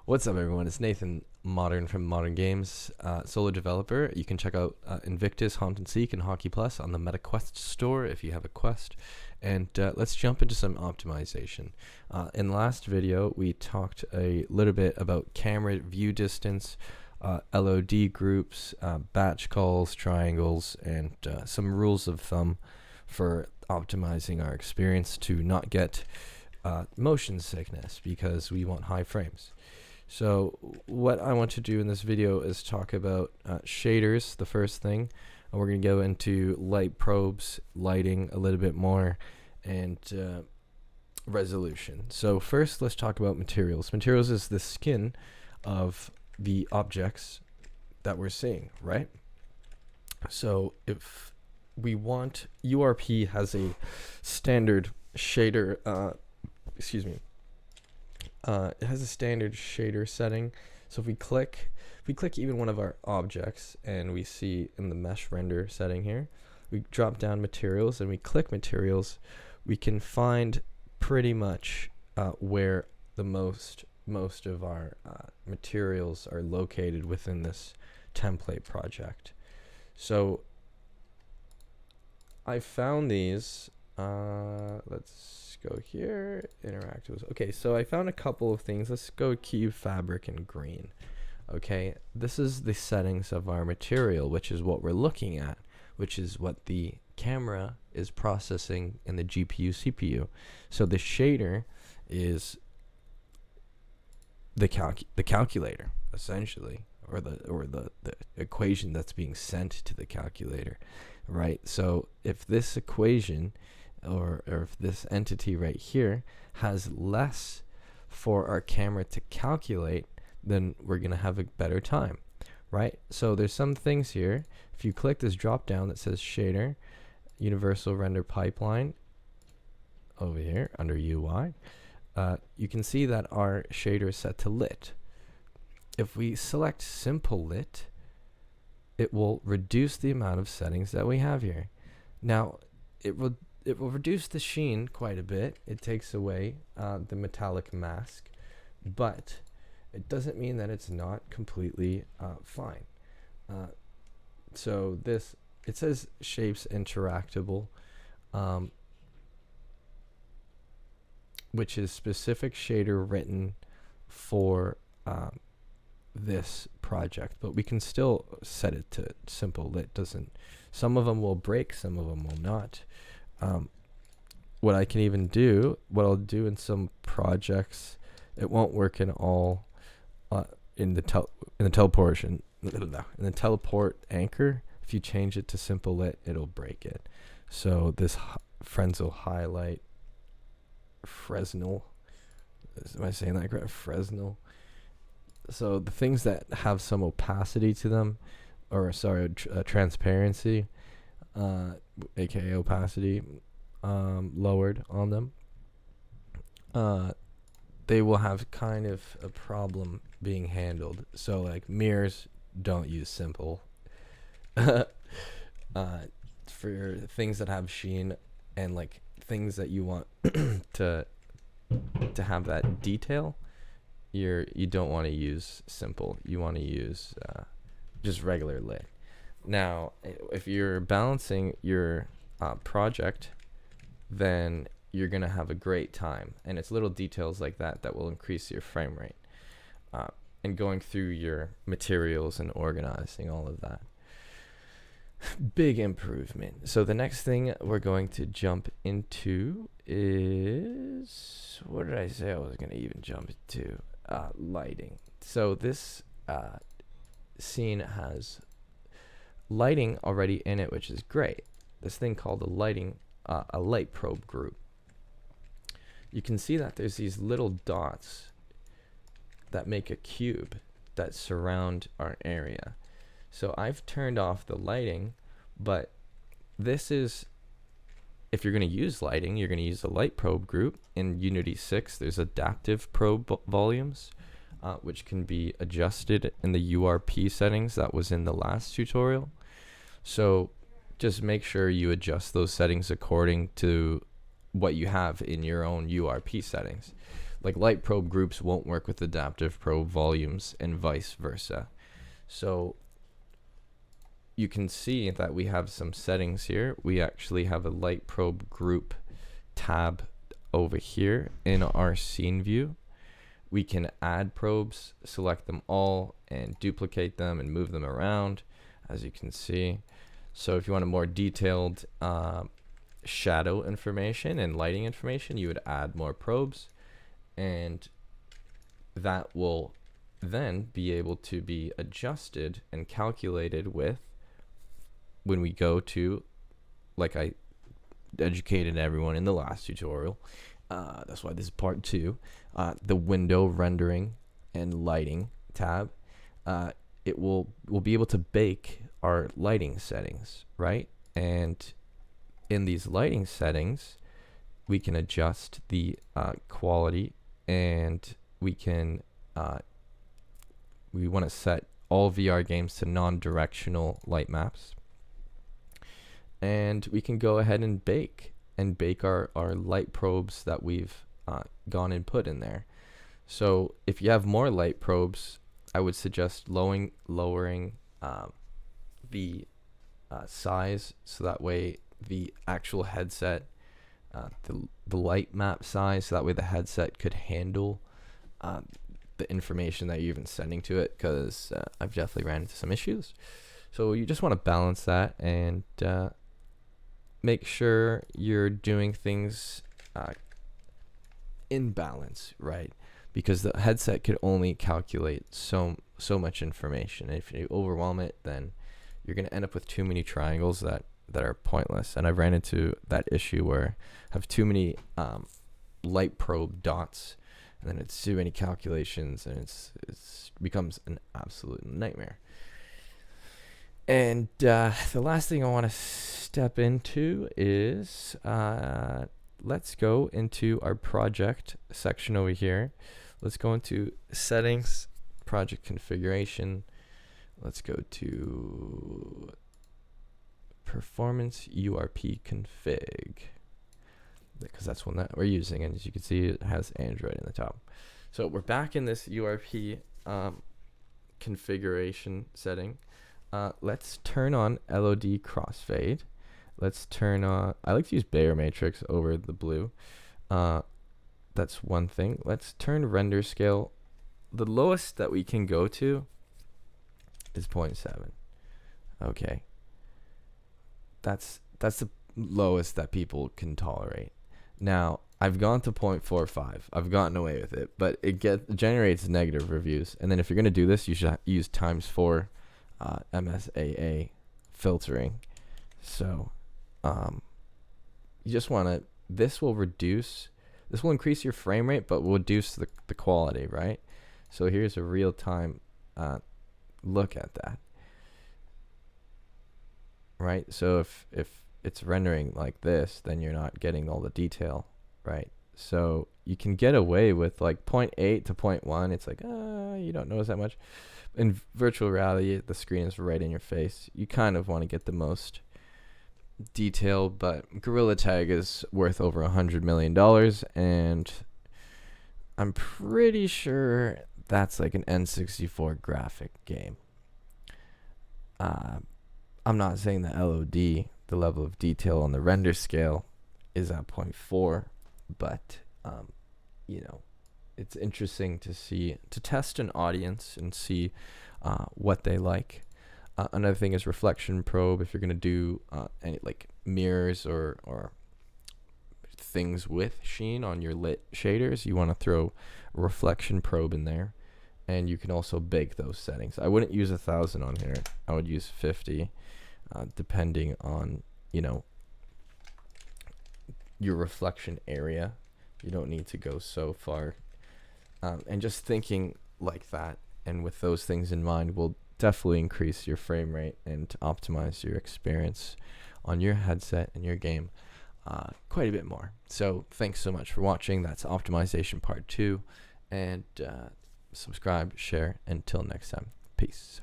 What's up, everyone? It's Nathan Modern from Modern Games, solo developer. You can check out Invictus, Haunt and Seek, and Hockey Plus on the MetaQuest store if you have a Quest. And let's jump into some optimization. In the last video, we talked a little bit about camera view distance, LOD groups, batch calls, triangles, and some rules of thumb for optimizing our experience to not get motion sickness because we want high frames. So what I want to do in this video is talk about shaders, the first thing, and we're going to go into light probes, lighting a little bit more, and resolution. So first, let's talk about materials. Materials is the skin of the objects that we're seeing, right? So if we want, URP has a standard shader, it has a standard shader setting. So if we click even one of our objects and we see in the mesh render setting here, we drop down materials and we click materials, we can find pretty much where the most of our materials are located within this template project. So I found these, let's go here, interact with. Okay, so I found a couple of things. Let's go cube, fabric, and green. Okay, this is the settings of our material, which is what we're looking at, which is what the camera is processing in the GPU, CPU. So the shader is the calculator, essentially, or the equation that's being sent to the calculator, right? So if this equation or if this entity right here has less for our camera to calculate, then we're going to have a better time, right? So there's some things here. If you click this drop down that says shader, universal render pipeline over here under UI, you can see that our shader is set to lit. If we select simple lit, it will reduce the amount of settings that we have here. Now, it will reduce the sheen quite a bit. It takes away the metallic mask, but it doesn't mean that it's not completely fine. So this, it says shapes interactable, which is specific shader written for this project, but we can still set it to simple lit. Some of them will break, some of them will not. What I can even do, what I'll do in some projects, it won't work in all in the teleport anchor. If you change it to simple lit, it'll break it. So this Fresnel highlight, Fresnel, am I saying that correct? Fresnel. So the things that have some opacity to them, or sorry, transparency, aka opacity, lowered on them, they will have kind of a problem being handled. So like mirrors, don't use simple. For things that have sheen and like things that you want to have that detail, you don't want to use simple. You want to use just regular lit. Now, if you're balancing your project, then you're going to have a great time. And it's little details like that that will increase your frame rate. And going through your materials and organizing all of that. Big improvement. So the next thing we're going to jump into is, what did I say I was going to even jump into? Lighting. So this scene has lighting already in it, which is great. This thing called a light probe group. You can see that there's these little dots that make a cube that surround our area. So I've turned off the lighting, but this is, if you're going to use lighting, you're going to use a light probe group. In Unity 6, there's adaptive probe volumes, which can be adjusted in the URP settings that was in the last tutorial. So just make sure you adjust those settings according to what you have in your own URP settings. like light probe groups won't work with adaptive probe volumes and vice versa. So you can see that we have some settings here. We actually have a light probe group tab over here in our scene view. We can add probes, select them all, and duplicate them and move them around, as you can see. So if you want a more detailed shadow information and lighting information, you would add more probes, and that will then be able to be adjusted and calculated with, when we go to, like I educated everyone in the last tutorial, that's why this is part 2, the window rendering and lighting tab. It will be able to bake our lighting settings, right? And in these lighting settings, we can adjust the quality, and we can we want to set all VR games to non-directional light maps, and we can go ahead and bake our light probes that we've gone and put in there. So if you have more light probes, I would suggest lowering the size, so that way the actual headset, the light map size, so that way the headset could handle the information that you're even sending to it, because I've definitely ran into some issues. So you just want to balance that and make sure you're doing things in balance, right? Because the headset could only calculate so much information. If you overwhelm it, then you're going to end up with too many triangles that are pointless. And I've ran into that issue where I have too many light probe dots, and then it's too many calculations, and it's becomes an absolute nightmare. And the last thing I want to step into is let's go into our project section over here. Let's go into settings, project configuration. Let's go to performance URP config, because that's one that we're using, and as you can see, it has Android in the top. So we're back in this URP configuration setting. Let's turn on LOD crossfade. Let's turn on, I like to use Bayer matrix over the blue. That's one thing. Let's turn render scale. The lowest that we can go to is 0.7. Okay. That's the lowest that people can tolerate. Now, I've gone to 0.45. I've gotten away with it, but it generates negative reviews. And then if you're going to do this, you should use ×4 MSAA filtering. So you just want to, this will increase your frame rate, but will reduce the quality, right? So here's a real-time look at that, right? So if it's rendering like this, then you're not getting all the detail, right? So you can get away with like 0.8 to 0.1. It's like, you don't notice that much. In virtual reality, the screen is right in your face. You kind of want to get the most detail, but Gorilla Tag is worth over $100 million, and I'm pretty sure that's like an N64 graphic game. I'm not saying the LOD, the level of detail on the render scale, is at 0.4, but you know, it's interesting to test an audience and see what they like. Another thing is reflection probe. If you're going to do any like mirrors or things with sheen on your lit shaders, you want to throw a reflection probe in there, and you can also bake those settings. I wouldn't use 1,000 on here. I would use 50, depending on, you know, your reflection area. You don't need to go so far. And just thinking like that and with those things in mind will definitely increase your frame rate and optimize your experience on your headset and your game quite a bit more. So thanks so much for watching. That's optimization part 2, and subscribe, share. Until next time, peace.